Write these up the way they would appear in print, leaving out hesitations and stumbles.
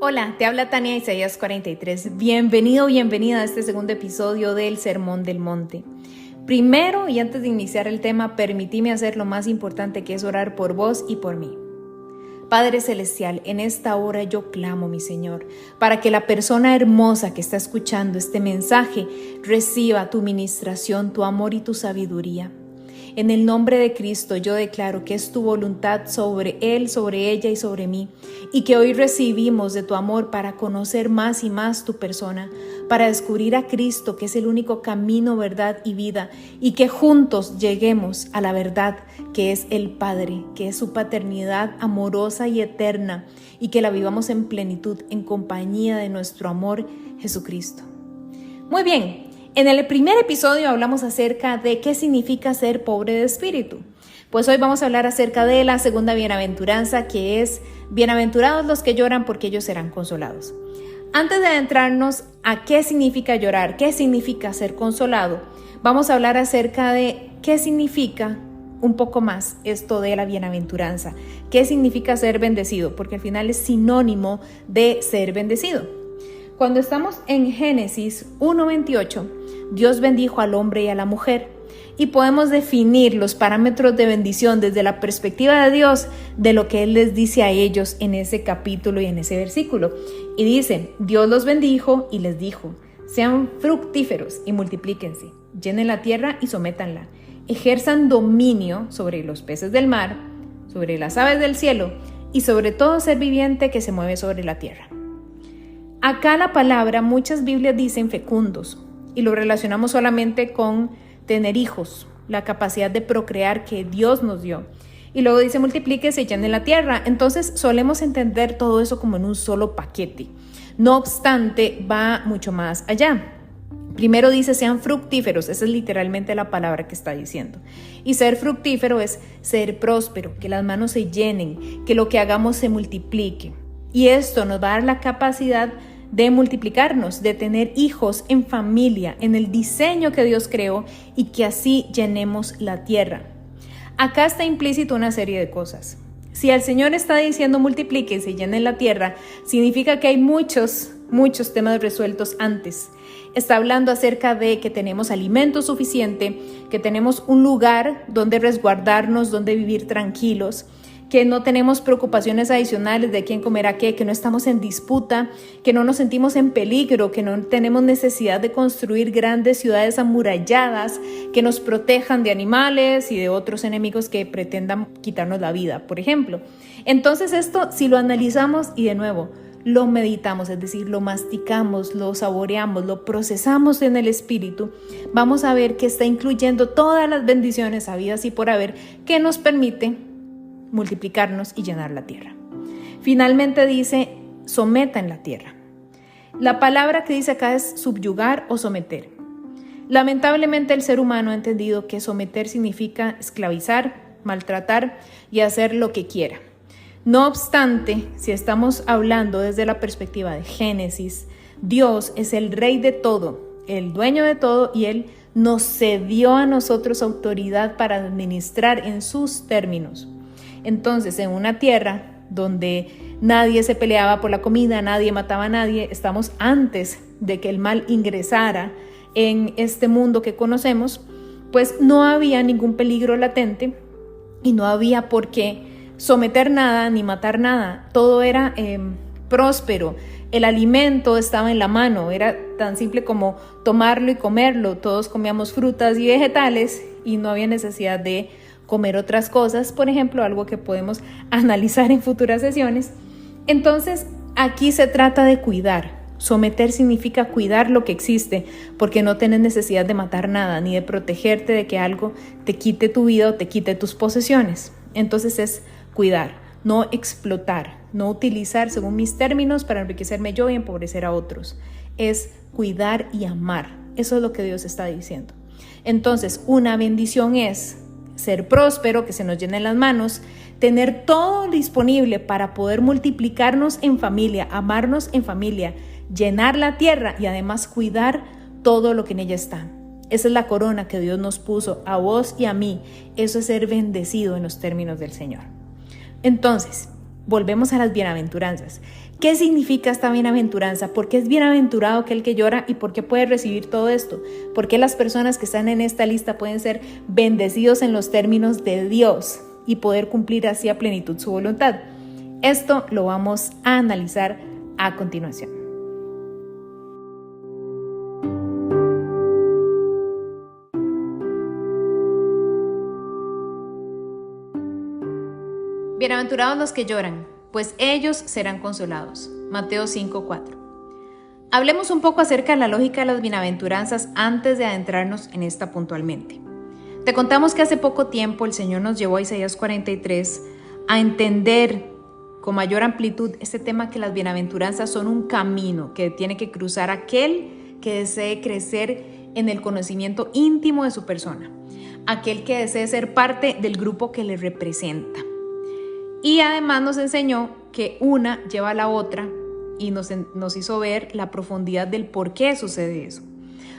Hola, te habla Tania Isaías 43. Bienvenido, bienvenida a este segundo episodio del Sermón del Monte. Primero, y antes de iniciar el tema, permitime hacer lo más importante, que es orar por vos y por mí. Padre Celestial, en esta hora yo clamo, mi Señor, para que la persona hermosa que está escuchando este mensaje reciba tu ministración, tu amor y tu sabiduría. En el nombre de Cristo yo declaro que es tu voluntad sobre él, sobre ella y sobre mí, y que hoy recibimos de tu amor para conocer más y más tu persona, para descubrir a Cristo, que es el único camino, verdad y vida, y que juntos lleguemos a la verdad, que es el Padre, que es su paternidad amorosa y eterna, y que la vivamos en plenitud, en compañía de nuestro amor, Jesucristo. Muy bien. En el primer episodio hablamos acerca de qué significa ser pobre de espíritu. Pues hoy vamos a hablar acerca de la segunda bienaventuranza, que es: bienaventurados los que lloran, porque ellos serán consolados. Antes de adentrarnos a qué significa llorar, qué significa ser consolado, vamos a hablar acerca de qué significa un poco más esto de la bienaventuranza. ¿Qué significa ser bendecido? Porque al final es sinónimo de ser bendecido. Cuando estamos en Génesis 1:28, Dios bendijo al hombre y a la mujer, y podemos definir los parámetros de bendición desde la perspectiva de Dios, de lo que Él les dice a ellos en ese capítulo y en ese versículo. Y dice: Dios los bendijo y les dijo: sean fructíferos y multiplíquense, llenen la tierra y sométanla, ejerzan dominio sobre los peces del mar, sobre las aves del cielo y sobre todo ser viviente que se mueve sobre la tierra. Acá la palabra, muchas Biblias dicen fecundos, y lo relacionamos solamente con tener hijos, la capacidad de procrear que Dios nos dio. Y luego dice multiplíquese y llenen la tierra. Entonces solemos entender todo eso como en un solo paquete. No obstante, va mucho más allá. Primero dice: sean fructíferos. Esa es literalmente la palabra que está diciendo. Y ser fructífero es ser próspero, que las manos se llenen, que lo que hagamos se multiplique. Y esto nos va a dar la capacidad de multiplicarnos, de tener hijos en familia, en el diseño que Dios creó, y que así llenemos la tierra. Acá está implícito una serie de cosas. Si el Señor está diciendo multiplíquense y llenen la tierra, significa que hay muchos temas resueltos antes. Está hablando acerca de que tenemos alimento suficiente, que tenemos un lugar donde resguardarnos, donde vivir tranquilos, que no tenemos preocupaciones adicionales de quién comerá qué, que no estamos en disputa, que no nos sentimos en peligro, que no tenemos necesidad de construir grandes ciudades amuralladas que nos protejan de animales y de otros enemigos que pretendan quitarnos la vida, por ejemplo. Entonces esto, si lo analizamos y de nuevo lo meditamos, es decir, lo masticamos, lo saboreamos, lo procesamos en el espíritu, vamos a ver que está incluyendo todas las bendiciones habidas y por haber que nos permite multiplicarnos y llenar la tierra. Finalmente dice: sometan la tierra. La palabra que dice acá es subyugar o someter. Lamentablemente el ser humano ha entendido que someter significa esclavizar, maltratar y hacer lo que quiera. No obstante, si estamos hablando desde la perspectiva de Génesis, Dios es el rey de todo, el dueño de todo, y Él nos cedió a nosotros autoridad para administrar en sus términos. Entonces, en una tierra donde nadie se peleaba por la comida, nadie mataba a nadie, estamos antes de que el mal ingresara en este mundo que conocemos, pues no había ningún peligro latente y no había por qué someter nada ni matar nada. Todo era próspero, el alimento estaba en la mano, era tan simple como tomarlo y comerlo. Todos comíamos frutas y vegetales y no había necesidad de comer otras cosas, por ejemplo, algo que podemos analizar en futuras sesiones. Entonces, aquí se trata de cuidar. Someter significa cuidar lo que existe, porque no tienes necesidad de matar nada, ni de protegerte de que algo te quite tu vida o te quite tus posesiones. Entonces es cuidar, no explotar, no utilizar según mis términos para enriquecerme yo y empobrecer a otros. Es cuidar y amar. Eso es lo que Dios está diciendo. Entonces, una bendición es ser próspero, que se nos llenen las manos, tener todo disponible para poder multiplicarnos en familia, amarnos en familia, llenar la tierra y además cuidar todo lo que en ella está. Esa es la corona que Dios nos puso a vos y a mí. Eso es ser bendecido en los términos del Señor. Entonces, volvemos a las bienaventuranzas. ¿Qué significa esta bienaventuranza? ¿Por qué es bienaventurado aquel que llora y por qué puede recibir todo esto? ¿Por qué las personas que están en esta lista pueden ser bendecidos en los términos de Dios y poder cumplir así a plenitud su voluntad? Esto lo vamos a analizar a continuación. Bienaventurados los que lloran, pues ellos serán consolados. Mateo 5:4. Hablemos un poco acerca de la lógica de las bienaventuranzas antes de adentrarnos en esta puntualmente. Te contamos que hace poco tiempo el Señor nos llevó a Isaías 43 a entender con mayor amplitud este tema, que las bienaventuranzas son un camino que tiene que cruzar aquel que desee crecer en el conocimiento íntimo de su persona, aquel que desee ser parte del grupo que le representa. Y además nos enseñó que una lleva a la otra y nos hizo ver la profundidad del por qué sucede eso.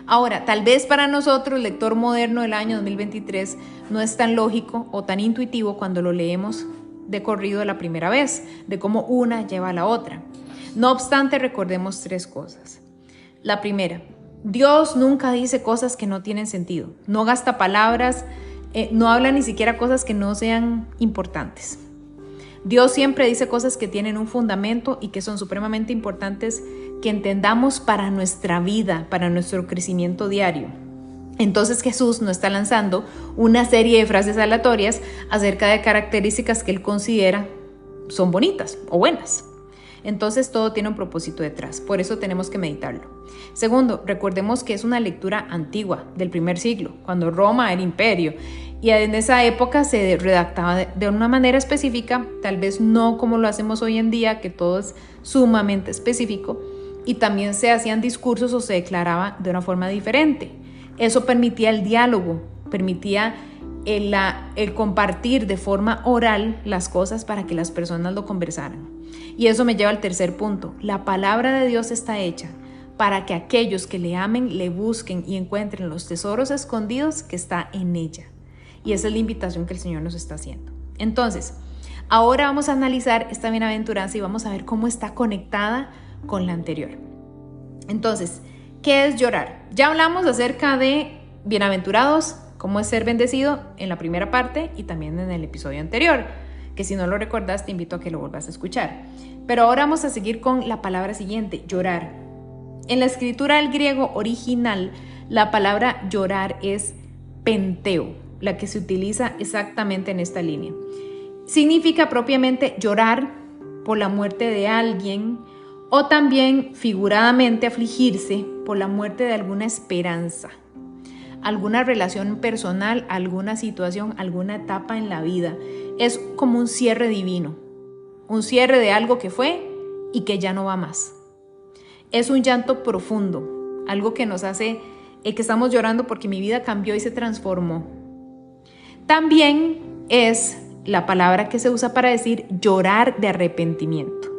Ahora, tal vez para nosotros, lector moderno del año 2023, no es tan lógico o tan intuitivo cuando lo leemos de corrido la primera vez, de cómo una lleva a la otra. No obstante, recordemos 3 cosas. La primera, Dios nunca dice cosas que no tienen sentido, no gasta palabras, no habla ni siquiera cosas que no sean importantes. Dios siempre dice cosas que tienen un fundamento y que son supremamente importantes que entendamos para nuestra vida, para nuestro crecimiento diario. Entonces Jesús no está lanzando una serie de frases aleatorias acerca de características que Él considera son bonitas o buenas. Entonces todo tiene un propósito detrás, por eso tenemos que meditarlo. Segundo, recordemos que es una lectura antigua, del primer siglo, cuando Roma era imperio, y en esa época se redactaba de una manera específica, tal vez no como lo hacemos hoy en día, que todo es sumamente específico, y también se hacían discursos o se declaraba de una forma diferente. Eso permitía el diálogo, permitía el compartir de forma oral las cosas para que las personas lo conversaran. Y eso me lleva al tercer punto. La palabra de Dios está hecha para que aquellos que le amen, le busquen y encuentren los tesoros escondidos que está en ella. Y esa es la invitación que el Señor nos está haciendo. Entonces, ahora vamos a analizar esta bienaventuranza y vamos a ver cómo está conectada con la anterior. Entonces, ¿qué es llorar? Ya hablamos acerca de bienaventurados, cómo es ser bendecido en la primera parte y también en el episodio anterior, que si no lo recuerdas te invito a que lo vuelvas a escuchar. Pero ahora vamos a seguir con la palabra siguiente, llorar. En la escritura del griego original, la palabra llorar es penteo, la que se utiliza exactamente en esta línea. Significa propiamente llorar por la muerte de alguien o también figuradamente afligirse por la muerte de alguna esperanza, alguna relación personal, alguna situación, alguna etapa en la vida. Es como un cierre divino, un cierre de algo que fue y que ya no va más. Es un llanto profundo, algo que nos hace que estamos llorando porque mi vida cambió y se transformó. También es la palabra que se usa para decir llorar de arrepentimiento.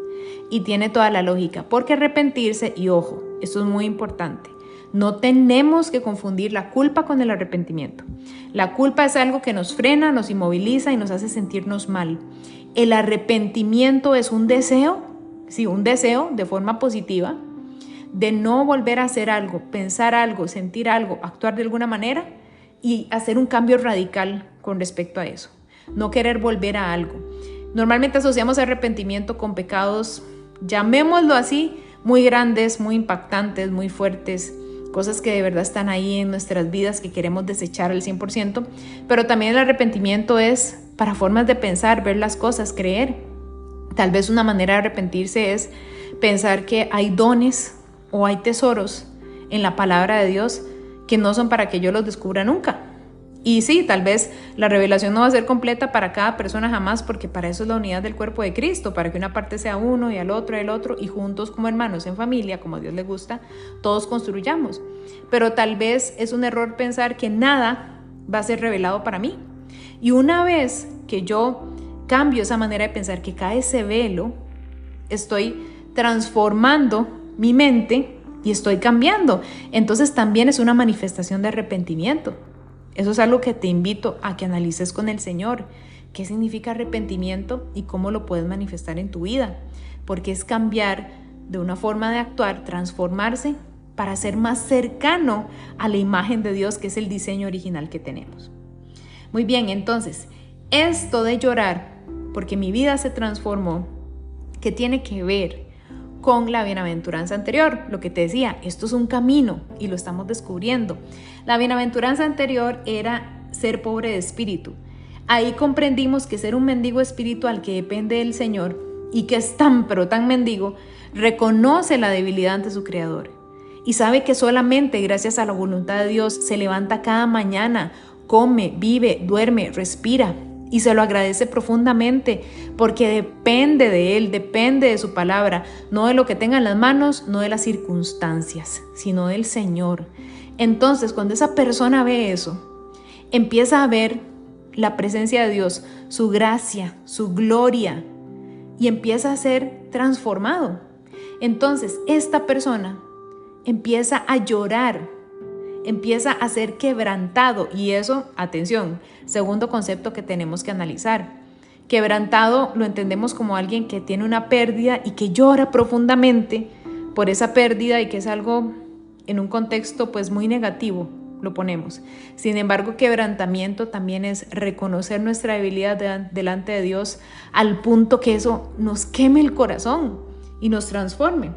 Y tiene toda la lógica, porque arrepentirse, y ojo, esto es muy importante, no tenemos que confundir la culpa con el arrepentimiento. La culpa es algo que nos frena, nos inmoviliza y nos hace sentirnos mal. El arrepentimiento es un deseo, sí, un deseo de forma positiva, de no volver a hacer algo, pensar algo, sentir algo, actuar de alguna manera y hacer un cambio radical con respecto a eso. No querer volver a algo. Normalmente asociamos arrepentimiento con pecados, llamémoslo así, muy grandes, muy impactantes, muy fuertes, cosas que de verdad están ahí en nuestras vidas que queremos desechar al 100%, pero también el arrepentimiento es para formas de pensar, ver las cosas, creer. Tal vez una manera de arrepentirse es pensar que hay dones o hay tesoros en la palabra de Dios que no son para que yo los descubra nunca. Y sí, tal vez la revelación no va a ser completa para cada persona jamás, porque para eso es la unidad del cuerpo de Cristo, para que una parte sea uno y al otro el otro, y juntos como hermanos en familia, como a Dios le gusta, todos construyamos. Pero tal vez es un error pensar que nada va a ser revelado para mí. Y una vez que yo cambio esa manera de pensar, que cae ese velo, estoy transformando mi mente y estoy cambiando. Entonces también es una manifestación de arrepentimiento. Eso es algo que te invito a que analices con el Señor. qué significa arrepentimiento y cómo lo puedes manifestar en tu vida, porque es cambiar de una forma de actuar, transformarse para ser más cercano a la imagen de Dios, que es el diseño original que tenemos. Muy bien, entonces, esto de llorar, porque mi vida se transformó, ¿qué tiene que ver con la bienaventuranza anterior? Lo que te decía, esto es un camino y lo estamos descubriendo. La bienaventuranza anterior era ser pobre de espíritu. Ahí comprendimos que ser un mendigo espiritual que depende del Señor y que es tan pero tan mendigo, reconoce la debilidad ante su Creador y sabe que solamente gracias a la voluntad de Dios se levanta cada mañana, come, vive, duerme, respira y se lo agradece profundamente porque depende de Él, depende de su palabra, no de lo que tenga en las manos, no de las circunstancias, sino del Señor. Entonces, cuando esa persona ve eso, empieza a ver la presencia de Dios, su gracia, su gloria, y empieza a ser transformado. Entonces, esta persona empieza a llorar, empieza a ser quebrantado, y eso, atención, segundo concepto que tenemos que analizar. Quebrantado lo entendemos como alguien que tiene una pérdida y que llora profundamente por esa pérdida y que es algo en un contexto pues muy negativo, lo ponemos. Sin embargo, quebrantamiento también es reconocer nuestra debilidad delante de Dios al punto que eso nos queme el corazón y nos transforme.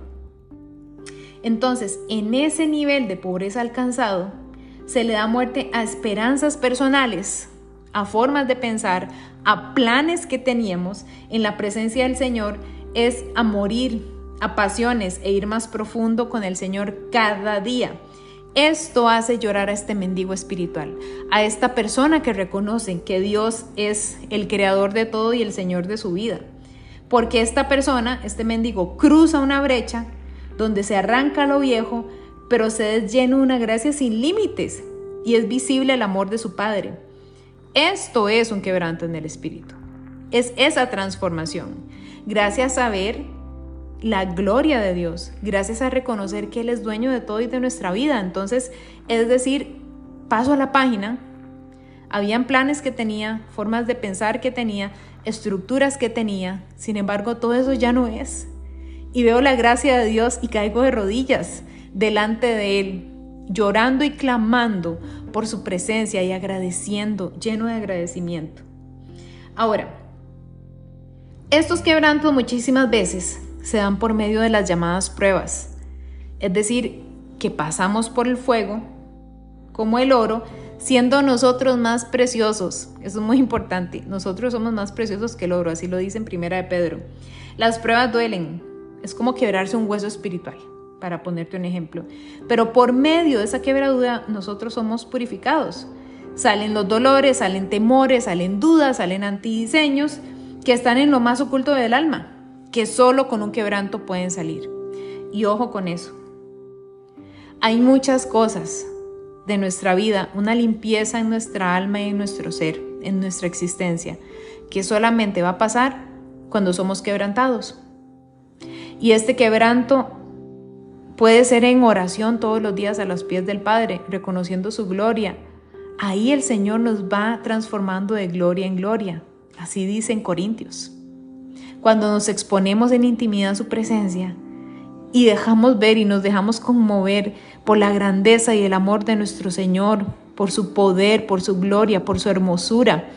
Entonces, en ese nivel de pobreza alcanzado, se le da muerte a esperanzas personales, a formas de pensar, a planes que teníamos en la presencia del Señor, es a morir, a pasiones e ir más profundo con el Señor cada día. Esto hace llorar a este mendigo espiritual, a esta persona que reconoce que Dios es el creador de todo y el Señor de su vida. Porque esta persona, este mendigo, cruza una brecha donde se arranca lo viejo, pero se es lleno de una gracia sin límites y es visible el amor de su Padre. Esto es un quebranto en el espíritu. Es esa transformación. Gracias a ver la gloria de Dios, gracias a reconocer que Él es dueño de todo y de nuestra vida. Entonces, es decir, paso a la página, habían planes que tenía, formas de pensar que tenía, estructuras que tenía, sin embargo, todo eso ya no es. Y veo la gracia de Dios y caigo de rodillas delante de Él, llorando y clamando por su presencia y agradeciendo, lleno de agradecimiento. Ahora, estos quebrantos muchísimas veces se dan por medio de las llamadas pruebas, es decir, que pasamos por el fuego como el oro, siendo nosotros más preciosos. Eso es muy importante, nosotros somos más preciosos que el oro, así lo dice en 1 de Pedro. Las pruebas duelen, es como quebrarse un hueso espiritual, para ponerte un ejemplo, pero por medio de esa quebradura nosotros somos purificados. Salen los dolores, salen temores, salen dudas, salen antidiseños que están en lo más oculto del alma, que solo con un quebranto pueden salir. Y ojo con eso. Hay muchas cosas de nuestra vida, una limpieza en nuestra alma y en nuestro ser, en nuestra existencia, que solamente va a pasar cuando somos quebrantados. Y este quebranto puede ser en oración todos los días a los pies del Padre, reconociendo su gloria. Ahí el Señor nos va transformando de gloria en gloria. Así dice en Corintios. Cuando nos exponemos en intimidad a su presencia y dejamos ver y nos dejamos conmover por la grandeza y el amor de nuestro Señor, por su poder, por su gloria, por su hermosura.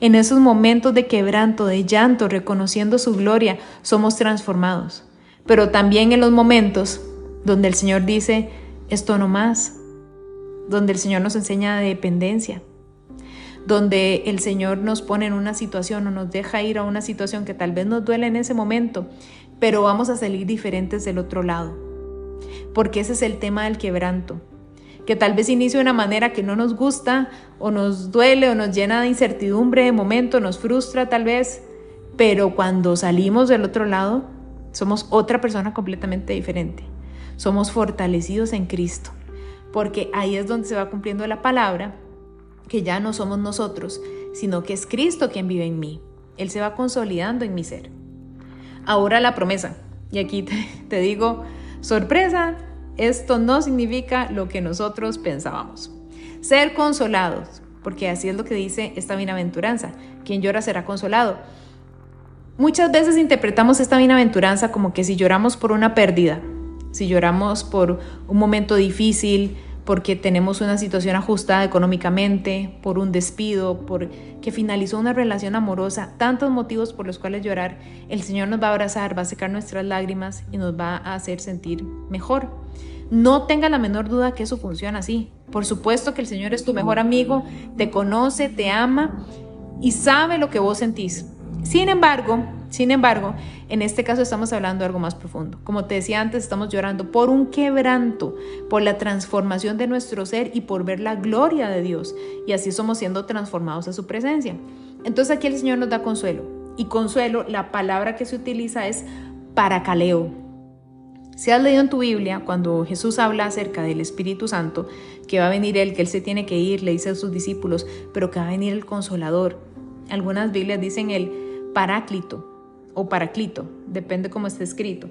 En esos momentos de quebranto, de llanto, reconociendo su gloria, somos transformados. Pero también en los momentos donde el Señor dice, esto no más, donde el Señor nos enseña de dependencia, donde el Señor nos pone en una situación o nos deja ir a una situación que tal vez nos duele en ese momento, pero vamos a salir diferentes del otro lado. Porque ese es el tema del quebranto, que tal vez inicia de una manera que no nos gusta o nos duele o nos llena de incertidumbre de momento, nos frustra tal vez, pero cuando salimos del otro lado, somos otra persona completamente diferente. Somos fortalecidos en Cristo, porque ahí es donde se va cumpliendo la palabra, que ya no somos nosotros, sino que es Cristo quien vive en mí. Él se va consolidando en mi ser. Ahora la promesa, y aquí te digo, sorpresa, esto no significa lo que nosotros pensábamos. Ser consolados, porque así es lo que dice esta bienaventuranza, quien llora será consolado. Muchas veces interpretamos esta bienaventuranza como que si lloramos por una pérdida, si lloramos por un momento difícil, porque tenemos una situación ajustada económicamente, por un despido, por que finalizó una relación amorosa, tantos motivos por los cuales llorar, el Señor nos va a abrazar, va a secar nuestras lágrimas y nos va a hacer sentir mejor. No tenga la menor duda que eso funciona así. Por supuesto que el Señor es tu mejor amigo, te conoce, te ama y sabe lo que vos sentís. Sin embargo, en este caso estamos hablando de algo más profundo. Como te decía antes, estamos llorando por un quebranto, por la transformación de nuestro ser y por ver la gloria de Dios. Y así somos siendo transformados a su presencia. Entonces aquí el Señor nos da consuelo. Y consuelo, la palabra que se utiliza es paracaleo. Si has leído en tu Biblia, cuando Jesús habla acerca del Espíritu Santo, que va a venir Él, que Él se tiene que ir, le dice a sus discípulos, pero que va a venir el Consolador. Algunas Biblias dicen el Paráclito o Paraclito, depende cómo esté escrito.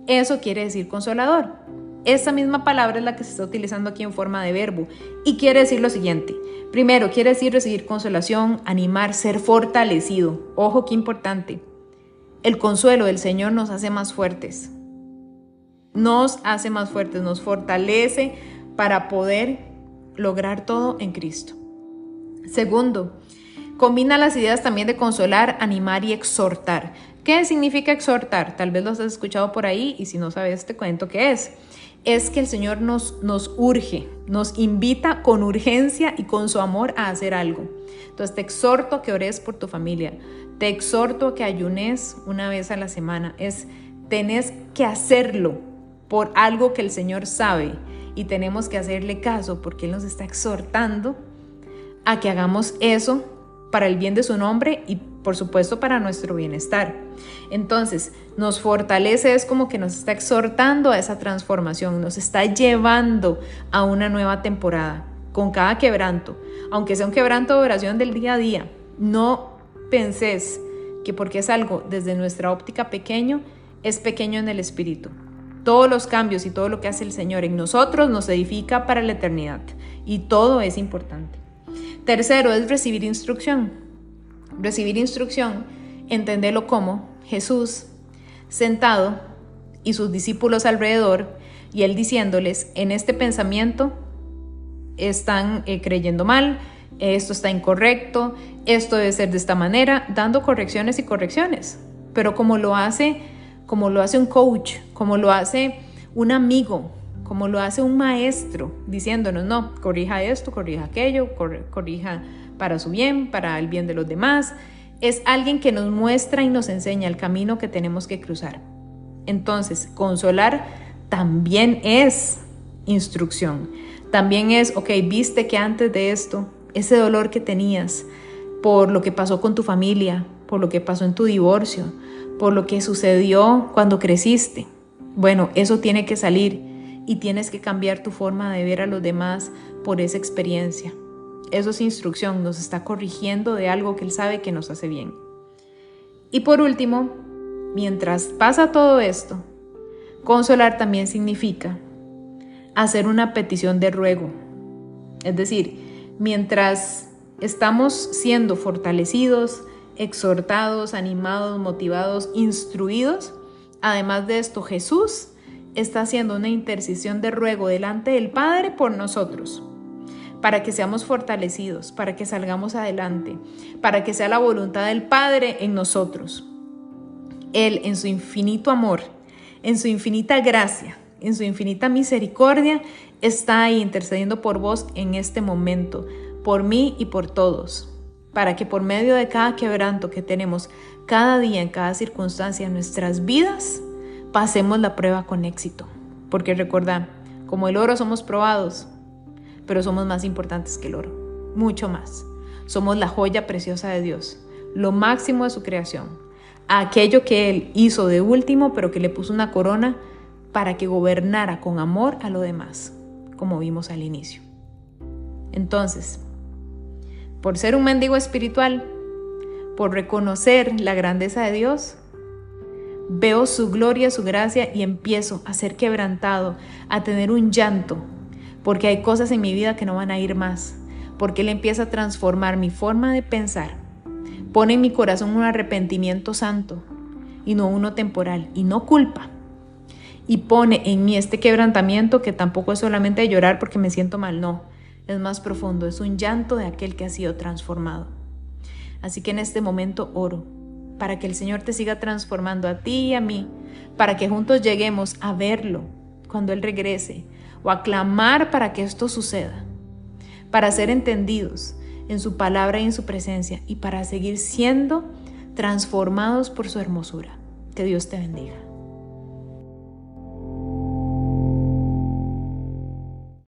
Eso quiere decir consolador. Esta misma palabra es la que se está utilizando aquí en forma de verbo y quiere decir lo siguiente. Primero, quiere decir recibir consolación, animar, ser fortalecido. Ojo, qué importante. El consuelo del Señor nos hace más fuertes. Nos hace más fuertes, nos fortalece para poder lograr todo en Cristo. Segundo, combina las ideas también de consolar, animar y exhortar. ¿Qué significa exhortar? Tal vez lo has escuchado por ahí y si no sabes te cuento qué es. Es que el Señor nos urge, nos invita con urgencia y con su amor a hacer algo. Entonces te exhorto a que ores por tu familia, te exhorto a que ayunes una vez a la semana. Tenés que hacerlo por algo que el Señor sabe y tenemos que hacerle caso porque Él nos está exhortando a que hagamos eso para el bien de su nombre y por supuesto para nuestro bienestar. Entonces nos fortalece, es como que nos está exhortando a esa transformación, nos está llevando a una nueva temporada con cada quebranto, aunque sea un quebranto de oración del día a día. No pensés que porque es algo desde nuestra óptica pequeño, es pequeño en el espíritu. Todos los cambios y todo lo que hace el Señor en nosotros nos edifica para la eternidad y todo es importante. Tercero es recibir instrucción. Recibir instrucción, entenderlo como Jesús sentado y sus discípulos alrededor y Él diciéndoles, en este pensamiento están creyendo mal, esto está incorrecto, esto debe ser de esta manera, dando correcciones y correcciones, pero como lo hace un coach, como lo hace un amigo, como lo hace un maestro, diciéndonos, no, corrija esto, corrija aquello, corrija para su bien, para el bien de los demás. Es alguien que nos muestra y nos enseña el camino que tenemos que cruzar. Entonces, consolar también es instrucción. También es, ok, viste que antes de esto, ese dolor que tenías por lo que pasó con tu familia, por lo que pasó en tu divorcio, por lo que sucedió cuando creciste. Bueno, eso tiene que salir y tienes que cambiar tu forma de ver a los demás por esa experiencia. Eso es instrucción, nos está corrigiendo de algo que Él sabe que nos hace bien. Y por último, mientras pasa todo esto, consolar también significa hacer una petición de ruego. Es decir, mientras estamos siendo fortalecidos, exhortados, animados, motivados, instruidos, además de esto, Jesús está haciendo una intercesión de ruego delante del Padre por nosotros, para que seamos fortalecidos, para que salgamos adelante, para que sea la voluntad del Padre en nosotros. Él, en su infinito amor, en su infinita gracia, en su infinita misericordia, está ahí intercediendo por vos en este momento, por mí y por todos, para que por medio de cada quebranto que tenemos cada día, en cada circunstancia en nuestras vidas, pasemos la prueba con éxito. Porque recuerda, como el oro somos probados, pero somos más importantes que el oro, mucho más. Somos la joya preciosa de Dios, lo máximo de su creación, aquello que Él hizo de último, pero que le puso una corona para que gobernara con amor a lo demás, como vimos al inicio. Entonces, por ser un mendigo espiritual, por reconocer la grandeza de Dios, veo su gloria, su gracia y empiezo a ser quebrantado, a tener un llanto, porque hay cosas en mi vida que no van a ir más, porque Él empieza a transformar mi forma de pensar, pone en mi corazón un arrepentimiento santo y no uno temporal, y no culpa. Y pone en mí este quebrantamiento que tampoco es solamente de llorar porque me siento mal, no, es más profundo, es un llanto de aquel que ha sido transformado. Así que en este momento oro para que el Señor te siga transformando a ti y a mí, para que juntos lleguemos a verlo cuando Él regrese o a clamar para que esto suceda, para ser entendidos en su palabra y en su presencia y para seguir siendo transformados por su hermosura. Que Dios te bendiga.